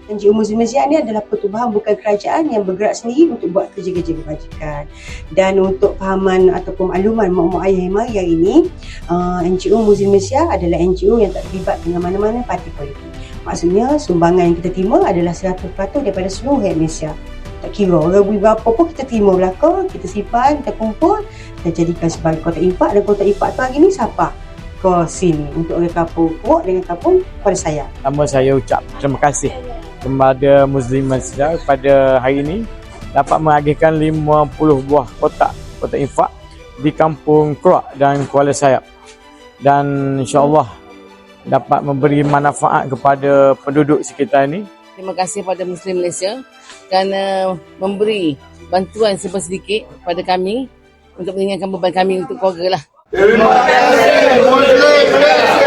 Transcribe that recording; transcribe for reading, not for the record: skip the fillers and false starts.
NGO Muslim Malaysia ni adalah pertubuhan bukan kerajaan yang bergerak sendiri untuk buat kerja-kerja kebajikan. Dan untuk fahaman ataupun makluman mak-mak ayah yang mari hari ini, NGO Muslim Malaysia adalah NGO yang tak terlibat dengan mana-mana parti politik. Maksudnya sumbangan yang kita terima adalah 100% daripada seluruh rakyat Malaysia. Tak kira orang berapa pun kita terima belakang, kita simpan, kita kumpul, kita jadikan sebagai kotak infak. Dan kotak infak tu hari ni siapa? Ke sini untuk orang kampung Puak dengan kampung pada saya. Pertama saya ucap terima kasih kepada Muslim Malaysia pada hari ini dapat mengagihkan 50 buah kotak infak di kampung Kerak dan Kuala Sayap. Dan insya-Allah dapat memberi manfaat kepada penduduk sekitar ini. Terima kasih pada Muslim Malaysia kerana memberi bantuan sedikit pada kami untuk meringankan beban kami untuk keluarga lah. Terima kasih Muslim Malaysia.